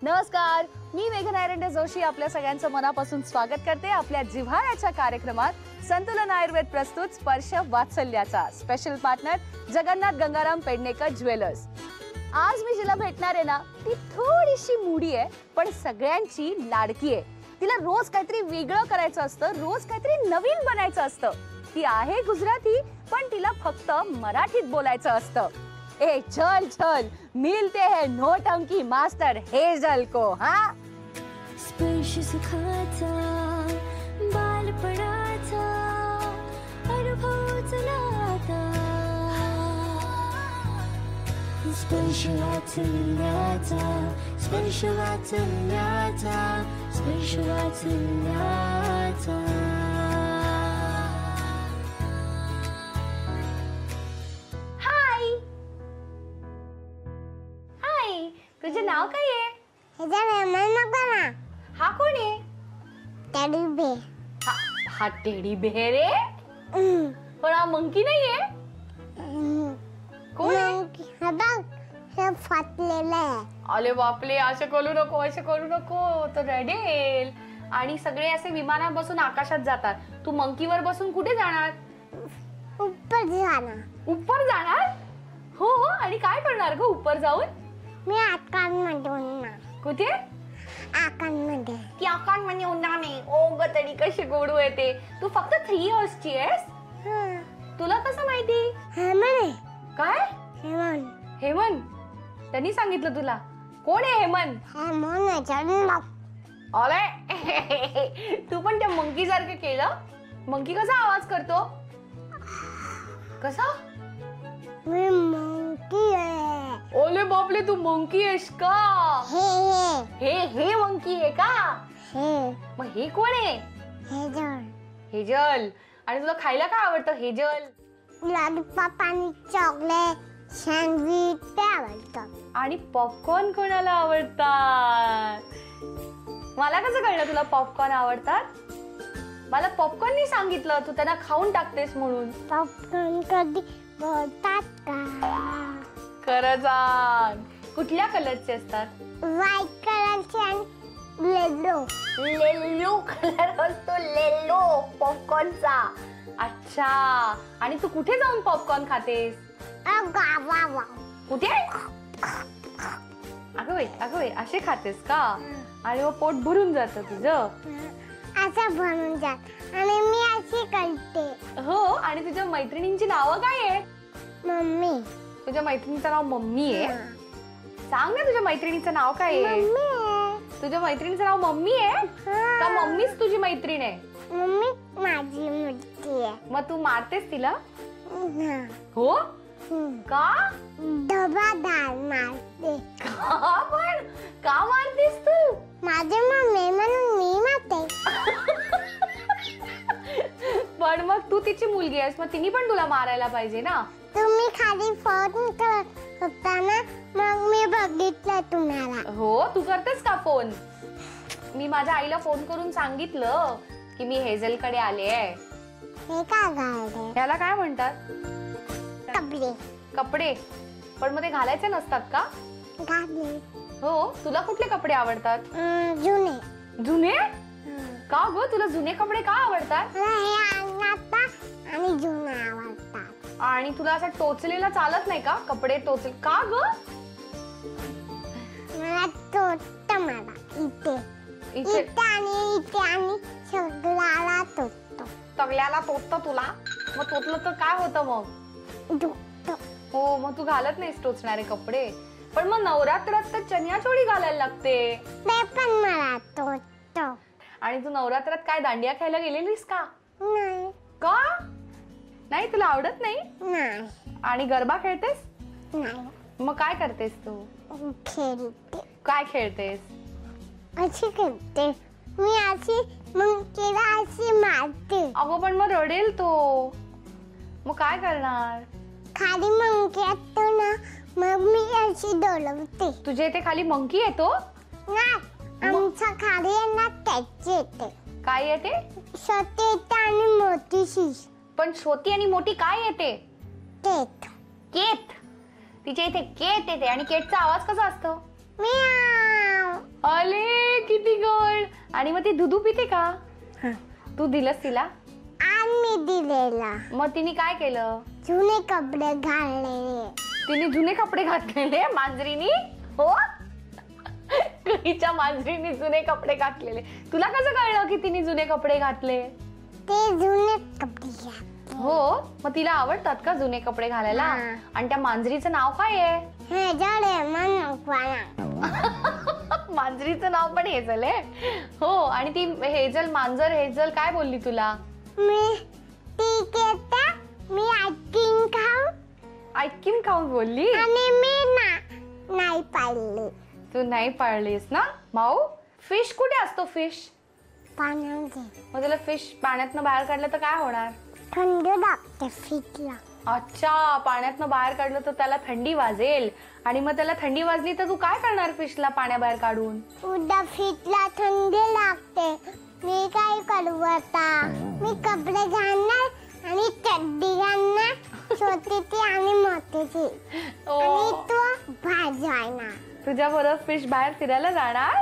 नमस्कार, मी मेघना एरंडे जोशी आपल्या सगळ्यांचं मनापासून स्वागत करते आपल्या जिव्हाळ्याच्या कार्यक्रमात संतुलन आयुर्वेद प्रस्तुत स्पर्श वात्सल्याचा special partner Jagannath Gangaram Pednekar jewellers. आज मी जिला भेटणार आहे ना ती थोडीशी मूडी आहे पण सगळ्यांची लाडकी आहे। तिला रोज काहीतरी वेगळं करायचं असतं, रोज काहीतरी नवीन बनायचं असतं। ती आहे गुजराती पण तिला फक्त मराठीत बोलायचं असतं। ए चल चल मिलते हैं नौटंकी मास्टर हेजल को। हाँ स्पर्श सुखाचा बालपणाचा अनुभव चलाता स्पर्श वात्सल्याचा स्पर्श वात्सल्याचा स्पर्श वात्सल्याचा। तुझे नाव काय आहे? हा कोण आहे? Teddy bear. हा टेडी बेर आहे पण हा मंकी नाहीये। कोण आहे? हा बघ, हे फाटलेलं आहे। अरे बापले, असं करू नको, असं करू नको, तो रडेल। आणि सगळे असे विमानात बसून आकाशात जातात, तू मंकीवर बसून कुठे जाणार? ऊपर जाणार। ऊपर जाणार? हो, आणि काय करणार ग ऊपर जाऊन? मी आकाशमध्ये उडणार। कुठे? आकाशमध्ये। ती आकाशमध्ये उडणार नाही। ओ ग तरी कशी गोडू आहे ते। तू फक्त 3 इयर्सची आहेस? तुला कसं माहिती? हेमन। काय? हेमन। हेमन त्यांनी सांगितलं तुला? कोण आहे हेमन? हेमन जन्म। अरे तू पण त्या मंकी सारखं केलं? मंकी कसा आवाज करतो? कसा? मी मंकी आहे। ओले बापले, तू मंकी आहेस का? हे मंकी आहे का? मग हे कोण आहे? हेजल। हेजल। आणि तुला खायला काय आवडतं हेजल? लॉलीपॉप आणि चॉकलेट सँडविच ते आवडतं। आणि पॉपकॉर्न कोणाला आवडतात? मला कसं कळलं तुला पॉपकॉर्न आवडतात? मला पॉपकॉर्ननी सांगितलं तू त्यांना खाऊन टाकतेस म्हणून। पॉपकॉर्न कधी बोलतात का? खरं सांग, कुठल्या कलरचे असतात? व्हाईट कलरचे आणि येलो कलर असतो, येलो पॉपकॉर्नचा। अच्छा, आणि तू कुठे जाऊन पॉपकॉर्न खातेस? गावावा। कुठे? अगं बाई असे खातेस का? आणि मग पोट भरून जातं तुझं? असं बनून जात आणि मी अशी करते। हो, आणि तुझ्या मैत्रिणींची नावं काय आहे? मम्मी। तुझ्या मैत्रिणीचं नाव मम्मी आहे? सांग ना तुझ्या मैत्रिणीचं नाव काय आहे? तुझ्या मैत्रिणीचं नाव मम्मी आहे का मम्मीच तुझी मैत्रीण आहे? मम्मी माझी मुलगी आहे। मग तू मारतेस तिला? हो का? डबादार मारते। का मारतेस तू? माझी मम्मी म्हणून मी मारते। पण मग तू तिची मुलगी आहेस, मग तिने पण तुला मारायला पाहिजे ना? तुम्ही खाली फोन करत होता ना, मग मी बघितलं तुम्हाला। हो, तू करतेस का फोन? मी माझ्या आईला फोन करून सांगितलं की मी हेझलकडे आले आहे। हे काय घालते? ह्याला काय म्हणतात? कपडे। कपडे? पण मध्ये घालायचे नसतात का? घालते। हो, तुला कुठले कपडे आवडतात? जुने। जुने? का ग, तुला जुने कपडे का आवडतात? आणि जुने आवडतात। आणि तुला असं टोचलेला चालत नाही का? कपडे टोचले का ग? मला टोचत, मला इथे आणि सगळ्याला टोचतो। सगळ्याला टोचतं तुला? मग टोचलं तर काय होतं मग? दुखतं। हो, मग तू घालत नाहीस टोचणारे कपडे। पण मग नवरात्रात तर चनियाचोळी घालायला लागते। ते पण मला टोचतं। आणि तू नवरात्रात काय दांडिया खेळायला गेलेलीस का? नाही। का नाही? तुला आवडत नाही? नाही। आणि गरबा खेळतेस? नाही। मग काय करतेस तू? खेळते। काय खेळतेस? अशी खेळते मी, अशी मग केला अशी मारते। अगं पण मग रडेल तो, मग काय करणार? खाली मंकी येतो ना, मग मी अशी डोलवते। तुझ्या इथे खाली मंकी येतो? नाही, आमच्या खाली येणार त्याची येते। काय येते? छोटी येते आणि मोठी शीश। पण छोटी आणि मोठी काय येते? केत। केत? तिच्या इथे केत येते आणि केटचा आवाज कसा असतो? म्याव। आणि मग ती दुधू पिते का? हा. तू दिलंस तिला? आम्ही दिलेला मग तिने काय केलं? जुने कपडे घाललेले. तिने जुने कपडे घातलेले मांजरीनी? हो, हिच्या मांजरीने जुने कपडे घातलेले. तुला कसं कळलं की तिने जुने कपडे घातले? ते जुने कपडे घातले. हो, मग तिला आवडतात का जुने कपडे घालायला? हा. आणि त्या मांजरीचं नाव काय आहे? हे झाडे मन मांजरीचं नाव पण हेजल आहे. हो, आणि ती हेजल, मांजर हेजल काय बोलली तुला? मी ठीक आहे, मी आईस्क्रीम खाऊ आईस्क्रीम खाऊन बोलली? आणि मी नाही पाळले. तू नाही पाळलीस ना माऊ? फिश कुठे असतो? फिश पाण्याचे मग त्याला फिश पाण्यातनं बाहेर काढलं तर काय होणार? थंड लागते फिटला. अच्छा, पाण्यातनं बाहेर काढलं तर त्याला थंडी वाजेल. आणि मग त्याला थंडी वाजली तर तू काय करणार फिशला पाण्याबाहेर काढून? उद्या फिटला थंडी लागते. मी काय करू आता? मी कपडे घालणार आणि चड्डी घालणार, छोटीची आणि मोठीची, आणि तो भाजवायना. तुझ्या बरोबर फिश बाहेर फिरायला जाणार?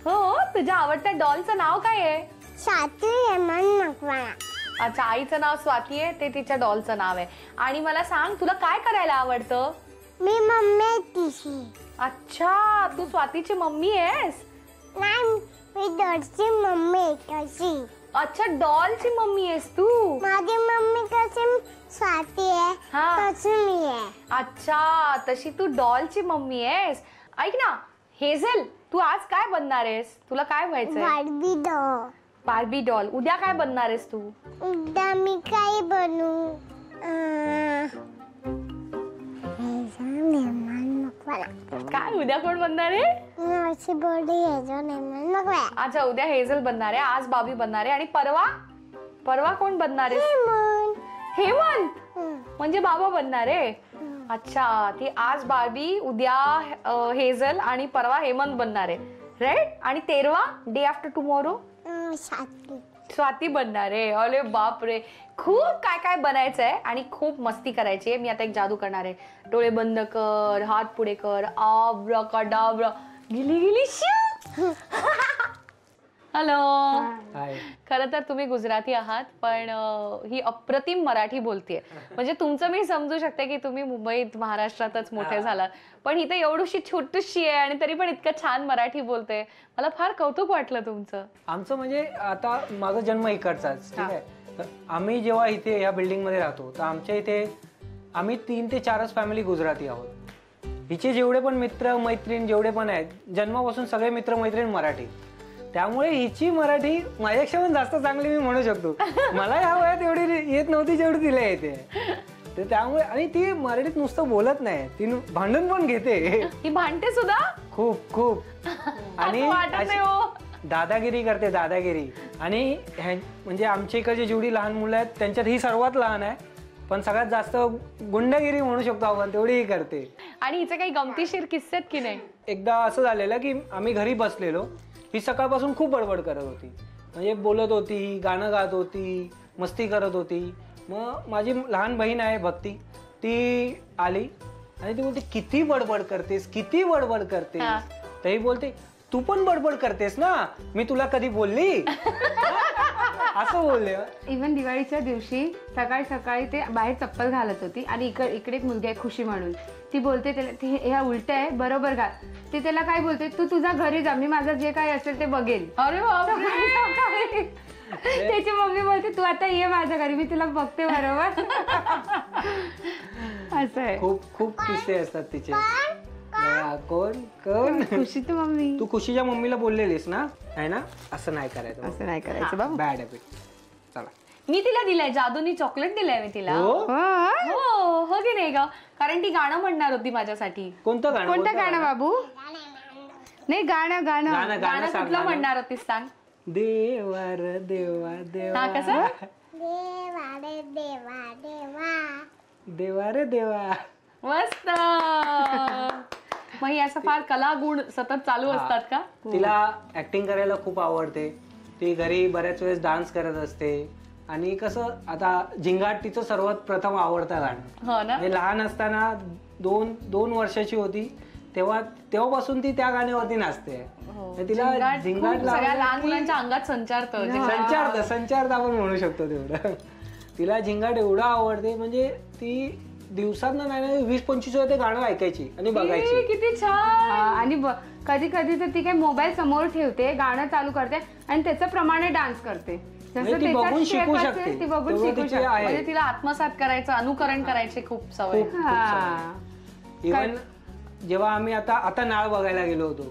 हो. तुझ्या आवडत्या डॉलचं नाव काय आहे? स्वाती हेमन मकवाना. अच्छा, आईचं नाव स्वाती आहे, ते तिच्या डॉलचं नाव आहे. आणि मला सांग, तुला काय करायला आवडतं? मी मम्मी तिशी. अच्छा, तू स्वातीची मम्मी आहेस? नाही, मी डॉलची मम्मी कशी. अच्छा, डॉलची मम्मी आहेस तू? माझी मम्मी कशी स्वाती आहे हा. तशी मी आहे. अच्छा, तशी तू डॉलची मम्मी आहेस. ऐक ना हेझल, तू आज काय बनणार आहेस? तुला काय व्हायचंय? Barbie doll. Barbie doll. उद्या काय बनणार आहेस तू? उद्या मी काय बनू? काय उद्या कोण बनणार आहे? अशी बॉडी अच्छा, उद्या हेझल बनणार आहे, आज बाबी बनणार आहे. आणि परवा? परवा कोण बनणार आहे? हेमंत. म्हणजे बाबा बनणार आहे? अच्छा, ती आज बार्बी, उद्या हेझल आणि परवा हेमंत बनणार आहे, राईट? आणि 13वा, डे आफ्टर टुमॉरो, स्वाती बनणार आहे. अरे बाप रे, खूप काय काय बनायचं आहे आणि खूप मस्ती करायची आहे. मी आता एक जादू करणार आहे. डोळे बंद कर, हात पुढे कर, आब्राकाडाब्रा, गिली गिली शू. हॅलो. खरं तर तुम्ही गुजराती आहात, पण ही अप्रतिम मराठी बोलतेय. म्हणजे तुमचं मी समजू शकते की तुम्ही मुंबईत महाराष्ट्रातच मोठे झालात, पण इथे एवढीशी छोटीशी आहे आणि तरी पण इतकं छान मराठी बोलते. मला फार कौतुक वाटलं तुमचं. आमचं म्हणजे आता माझा जन्म इकडचाच, ठीक आहे. तर आम्ही जेव्हा इथे या बिल्डिंग मध्ये राहतो तर आमच्या इथे आम्ही 3 ते 4च फॅमिली गुजराती आहोत. हिचे जेवढे पण मित्र मैत्रीण जेवढे पण आहेत, जन्मापासून सगळे मित्र मैत्रीण मराठी. त्यामुळे हिची मराठी माझ्यापेक्षा पण जास्त चांगली मी म्हणू शकतो. मला या वयात एवढी येत नव्हती जेवढी तिला येते. तर त्यामुळे, आणि ती मराठीत नुसतं बोलत नाही, ती भांडण पण घेते. ही भांडते सुद्धा खूप खूप. आणि दादागिरी करते, दादागिरी. आणि म्हणजे आमच्या इकडचे जेवढी लहान मुलं आहेत त्यांच्यात ही सर्वात लहान आहे, पण सगळ्यात जास्त गुंडगिरी म्हणू शकतो आपण तेवढीही करते. आणि हिचे काही गमतीशीर किस्से आहेत की नाही? एकदा असं झालेलं की आम्ही घरी बसलेलो, ही सकाळपासून खूप बडबड करत होती. म्हणजे बोलत होती, गाणं गात होती, मस्ती करत होती. मग माझी लहान बहीण आहे भक्ती, ती आली आणि ती बोलते, किती बडबड करतेस, किती बडबड करतेस. तरी बोलते, तू पण बडबड करतेस ना, मी तुला कधी बोलली? असं बोलले. इव्हन दिवाळीच्या दिवशी सकाळी सकाळी ते बाहेर चप्पल घालत होती आणि इकडे एक मुलगी आहे खुशी म्हणून, ती बोलते त्याला, ती ह्या उलट आहे बरोबर घाल. ती त्याला काय बोलते, तू तुझ्या घरी जा, मी माझं जे काय असेल ते बघेल. अरे बापरे. त्याची मम्मी बोलते, तू आता ये माझ्या घरी, मी तुला बघते बरोबर. असं आहे. खूप खूप किस्से असतात तिचे. कोण कोण? खुशीची मम्मी. तू खुशीच्या मम्मीला बोललेलीस ना, आहे ना? असं नाही करायचं, असं नाही करायचं बाबा. Bad habit. चला, मी तिला दिलंय, जादूनी चॉकलेट दिलंय मी तिला. हो हो की नाही ग? कारण ती गाणं म्हणणार होती माझ्यासाठी. कोणतं गाणं? कोणतं गाणं बाबू? नाही, गाणं गाणं गाणं कुठलं म्हणणार होतीस सांग? देवा रे देवा देवा. हा, कसं? देवा रे देवा देवा. देवा रे देवा. मस्त. मग ही असं फार कला गुण सतत चालू असतात का? तिला ऍक्टिंग करायला खूप आवडते. ती घरी बऱ्याच वेळेस डान्स करत असते. आणि कसं, आता झिंगाट तिचं सर्वात प्रथम आवडतं गाणं. हो ना. लहान असताना 2 वर्षाची होती तेव्हापासून ती त्या गाण्यावरती नाचते. तर तिला झिंगाट झिंगाट खूप सगळ्या लहान लावण्याची- मुलांच्या अंगात संचारतं. संचारत आपण म्हणू शकतो तेवढं. तिला झिंगाट एवढं आवडते, म्हणजे ती दिवसात नाही 20-25 वेळा ते गाणं ऐकायची आणि बघायची. किती छान. आणि कधी कधी तर ती काय मोबाईल समोर ठेवते, गाणं चालू करते आणि त्याच्याप्रमाणे डान्स करते. म्हणजे ती त्याचा बघून step शिकू असेल, शकते. ती बघून तेवढं शिकू तिची शकते. आहे. म्हणजे तिला आत्मसात करायचं, अनुकरण करायचे खूप सवय. खूप हा. इव्हन जेव्हा आम्ही आता नाळ बघायला गेलो होतो,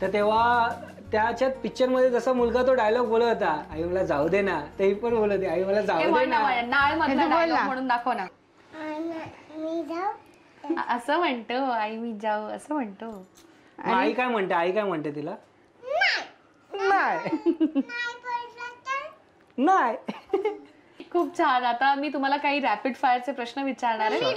तर तेव्हा त्याच्यात पिक्चर मध्ये जसा मुलगा तो डायलॉग बोलत होता, आई मला जाऊ दे ना, ते पण बोलत होती, आई मला हे जाऊ दे म्हण ना. ना, नाळ मधला हे बोल dialogue ना. म्हणून दाखव ना. मी जाऊ असं म्हणतो, आई मी जाऊ असं म्हणतो. मग आई काय म्हणते? आई काय म्हणते तिला? नाही नाही. खूप छान. आता मी तुम्हाला काही रॅपिड फायरचे प्रश्न विचारणार आहे.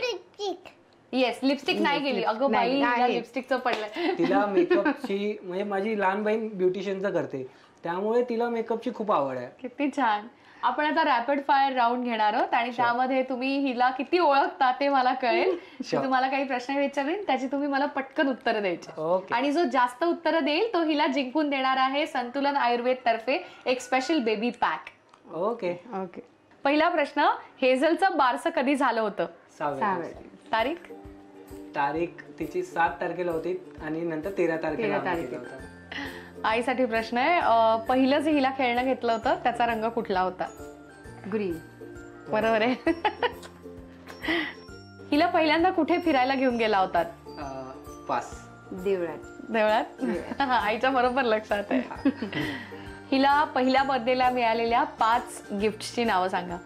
येस, लिपस्टिक नाही गेली. अगं बाई, नाही. लिपस्टिकचं पडलंय. तिला मेकअपची, म्हणजे माझी लहान बहीण ब्युटिशियनचं करते, त्यामुळे तिला मेकअपची खूप आवड आहे. किती छान. आपण आता रॅपिड फायर राऊंड घेणार आहोत आणि त्यामध्ये तुम्ही हिला किती ओळखता ते मला कळेल. मी तुम्हाला काही प्रश्न विचारेन, त्याची तुम्ही मला पटकन उत्तरं द्यायची. ओके. आणि जो जास्त उत्तरं देईल तो हिला जिंकून देणार आहे संतुलन आयुर्वेद तर्फे एक special baby pack. Okay. Okay. पहिला प्रश्न, हेझलचं बारसं कधी झालं होतं? 6 तारीख? तारीख तिची 7 तारखेला होती आणि नंतर 13 तारखेला आम्ही तारखेला. केला होता. आईसाठी प्रश्न आहे, पहिलं जे हिला खेळणं घेतलं होतं त्याचा रंग कुठला होता? ग्रीन. बरोबर आहे. हिला पहिल्यांदा कुठे फिरायला घेऊन गेला होतात? पास. देवळात. देवळात? आईच्या बरोबर लक्षात आहे. हिला पहिल्या बर्थडेला मिळालेल्या 5 गिफ्टची नावं सांगा.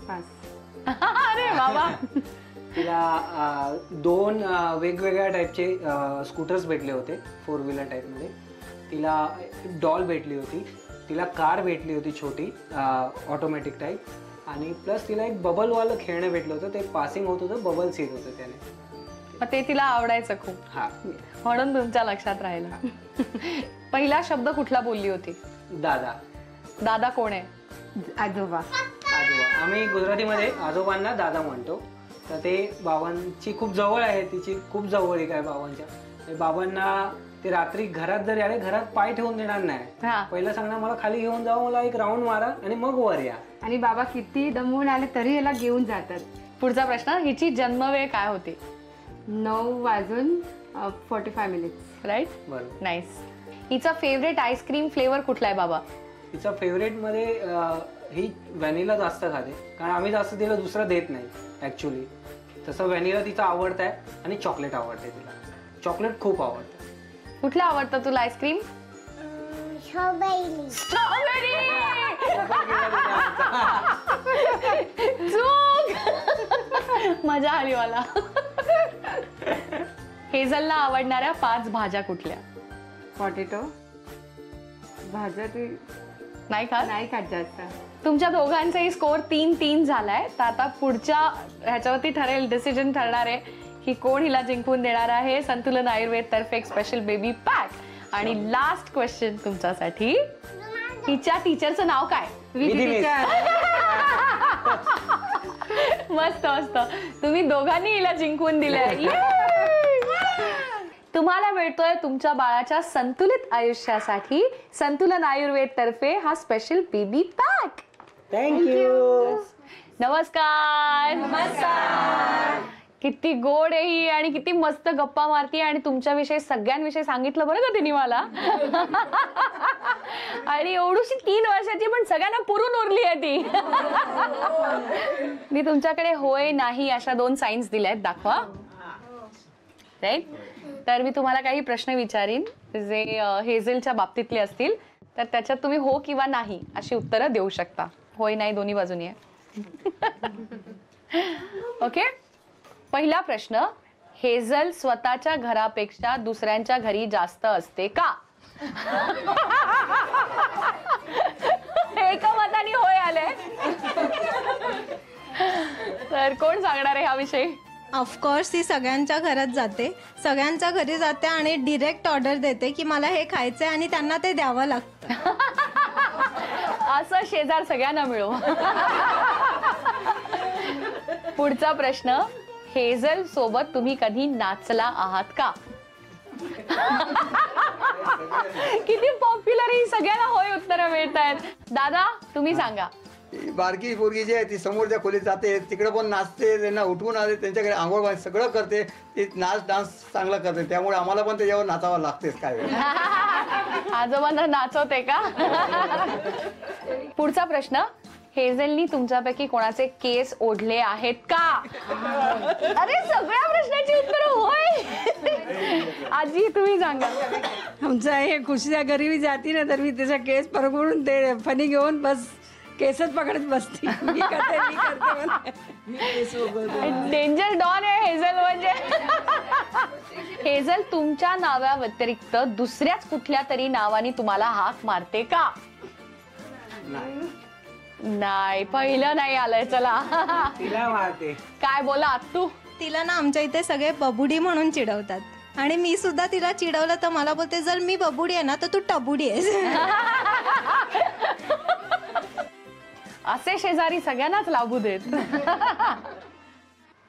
पास. अरे बाबा. तिला 2 वेगवेगळ्या टाईपचे स्कूटर्स भेटले होते, 4 व्हीलर टाईपमध्ये. तिला डॉल भेटली होती, तिला कार भेटली होती छोटी ऑटोमॅटिक टाईप, आणि प्लस तिला एक बबलवालं खेळणं भेटलं होतं, ते पासिंग होत होतं, बबल्स येत होतं त्याने. मग ते तिला आवडायचं खूप, हा. म्हणून तुमच्या लक्षात राहिला. पहिला शब्द कुठला बोलली होती? दादा. दादा कोण आहे? आजोबा. आजोबा. आम्ही गुजरातीमध्ये आजोबांना दादा म्हणतो. तर ते बाबांची खूप जवळ आहे, तिची खूप जवळीक आहे बाबांच्या. ते बाबांना ते रात्री घरात जर आले, घरात पाय ठेवून देणार नाही. हा. पहिलं सांगणार मला खाली घेऊन जावं, मला एक राऊंड मारा आणि मग वर या. आणि बाबा किती दमवून आले तरी याला घेऊन जातात. पुढचा प्रश्न, हिची जन्मवेळ काय होती? 9:45. राईट. बरोबर. नाईस. हिचा फेवरेट आईस्क्रीम फ्लेवर कुठला आहे बाबा? तिचा फेवरेट मध्ये ही व्हॅनिला जास्त खाते, कारण आम्ही जास्त तिला दुसरं देत नाही ऍक्च्युली. तसं व्हॅनिला तिचा आवडत आहे आणि चॉकलेट आवडते तिला. चॉकलेट खूप आवडतं. कुठलं आवडतं तुला आईस्क्रीम? स्ट्रॉबेरी. स्ट्रॉबेरी. चूक. मजा आली मला. हेझलला आवडणाऱ्या 5 भाज्या कुठल्या? पोटॅटो. भाज्या ती नाही खात? नाही खात जास्त. तुमच्या दोघांचाही स्कोर 3-3 झालाय. तर आता पुढच्या ह्याच्यावरती ठरेल, डिसिजन ठरणार आहे की कोण हिला जिंकून देणार आहे संतुलन आयुर्वेद तर्फे एक स्पेशल बेबी पॅक. आणि लास्ट क्वेश्चन तुमच्यासाठी, हिच्या टीचरचं नाव काय? विधी teacher. मस्त मस्त. तुम्ही दोघांनी हिला जिंकून दिलंय. तुम्हाला मिळतोय तुमच्या बाळाच्या संतुलित आयुष्यासाठी संतुलन आयुर्वेद तर्फे हा स्पेशल बेबी पॅक. थँक्यू. नमस्कार. नमस्कार. किती गोड आहे ही आणि किती मस्त गप्पा मारती, आणि तुमच्याविषयी सगळ्यांविषयी सांगितलं बरं का तिने मला. आणि एवढीशी 3 वर्षाची पण सगळ्यांना पुरून उरली आहे ती. मी तुमच्याकडे होय नाही अशा 2 साईन्स दिल्या आहेत, दाखवा. राईट. तर मी तुम्हाला काही प्रश्न विचारीन जे हेझलच्या बाबतीतले असतील, तर त्याच्यात तुम्ही हो किंवा नाही अशी उत्तरं देऊ शकता. होय नाही दोन्ही बाजूनी आहे. ओके. पहिला प्रश्न, हेझल स्वतःच्या घरापेक्षा दुसऱ्यांच्या घरी जास्त असते का? एका मताने होय आलंय. तर कोण सांगणार आहे ह्याविषयी? ऑफकोर्स ती सगळ्यांच्या घरात जाते, सगळ्यांच्या घरी जाते आणि डिरेक्ट ऑर्डर देते की मला हे खायचंय आणि त्यांना ते द्यावं लागतं. असं शेजार सगळ्यांना मिळो. पुढचा प्रश्न, हेझल सोबत तुम्ही कधी नाचला आहात का? किती पॉप्युलर ही सगळ्यांना होय उत्तरं मिळत आहेत. दादा तुम्ही सांगा. बारकी पोरगी जी आहे ती समोरच्या खोलीत जाते, तिकडे पण नाचते, त्यांना उठवून आले, त्यांच्याकडे आंघोळ पाणी सगळं करते, ती नाच डान्स चांगला करते, त्यामुळे आम्हाला पण त्याच्यावर नाचावं लागतेच काय वेळ. आजोबांना नाचवते का? पुढचा प्रश्न, हेझेलनी तुमच्यापैकी कोणाचे केस ओढले आहेत का? अरे सगळ्या प्रश्नाची उत्तर होय. आजी तुम्ही सांगा. आमचं हे खुशीच्या घरी मी जाती ना तर मी त्याचा केस पकडून ते फणी घेऊन बस केसच पकडत बसती. मी करते डेंजर डॉन आहे हेझल म्हणजे. हेझल तुमच्या नावा व्यतिरिक्त दुसऱ्याच कुठल्या तरी नावाने तुम्हाला हाक मारते का? नाही, पहिलं नाही आलंय. चला तिला मारते. काय बोला तू? तिला ना आमच्या इथे सगळे बबुडी म्हणून चिडवतात आणि मी सुद्धा तिला चिडवलं तर मला बोलते जर मी बबुडी आहे ना तर तू टबुडी आहेस. असे शेजारी सगळ्यांनाच लाभू देत.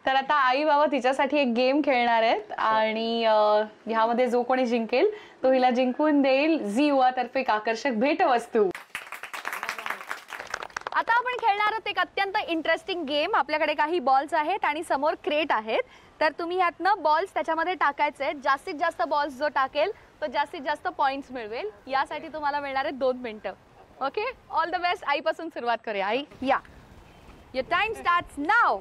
तर आता आई बाबा तिच्यासाठी एक गेम खेळणार आहेत आणि ह्यामध्ये जो कोणी जिंकेल तो हिला जिंकून देईल झी युवा तर्फे एक आकर्षक भेटवस्तू. आता आपण खेळणार आहोत एक अत्यंत इंटरेस्टिंग गेम. आपल्याकडे काही बॉल्स आहेत आणि समोर क्रेट आहेत. तर तुम्ही यातनं बॉल्स त्याच्यामध्ये टाकायचे आहेत. जास्तीत जास्त बॉल्स जो टाकेल तो जास्तीत जास्त पॉइंट्स मिळवेल. यासाठी तुम्हाला मिळणार आहेत 2 मिनिटं. Okay, all the best. आईपासून सुरुवात करूया. आई या. युअर टाइम स्टार्ट्स नाव.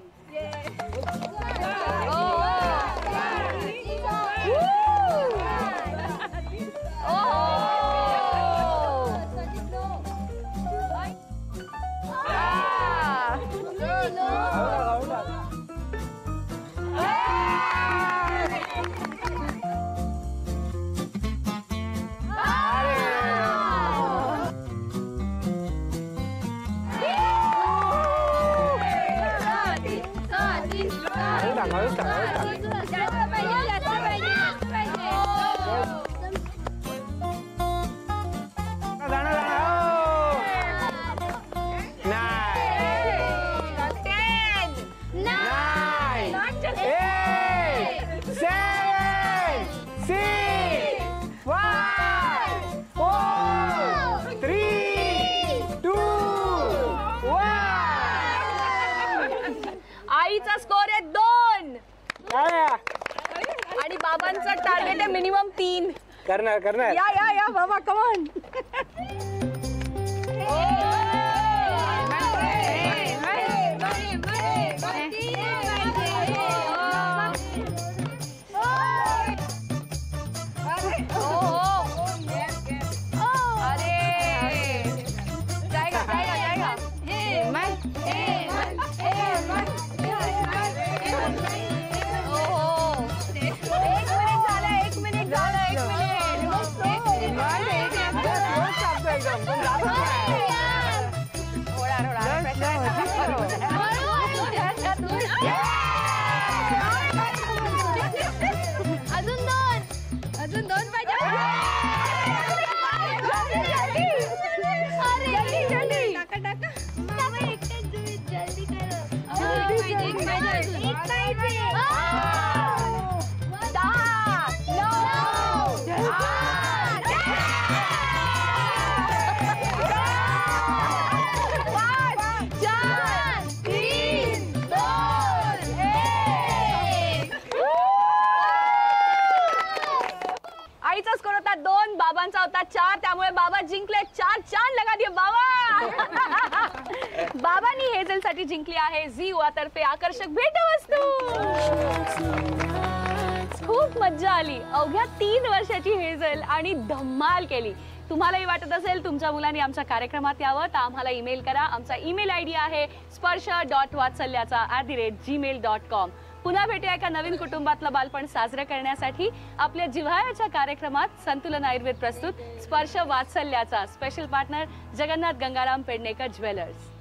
आईचा स्कोर आहे 2 आणि बाबांचं टार्गेट आहे मिनिमम 3. करणार या या या बाबा कमॉन. अजून 2 पाहिजे. आईचा स्कोर होता 2, बाबांचा होता 4. त्यामुळे बाबा जिंकले. 4 चांद लगा दिए बाबा. बाबांनी हेझेलसाठी जिंकली आहे झी युवा तर्फे आकर्षक भेटवस्तू. खूप मज्जा आली. अवघ्या 3 वर्षाची हेझेल आणि धम्माल केली. तुम्हालाही वाटत असेल तुमच्या मुलांनी आमच्या कार्यक्रमात यावं तर आम्हाला ईमेल करा. आमचा ईमेल आयडी आहे sparsh.vatsalyacha@gmail.com. पुन्हा भेटूया एका नवीन कुटुंबातलं बालपण साजरं करण्यासाठी. आपल्या जिव्हाळ्याच्या कार्यक्रमात संतुलन आयुर्वेद प्रस्तुत स्पर्श वात्सल्याचा. Special partner Jagannath Gangaram Pednekar jewellers.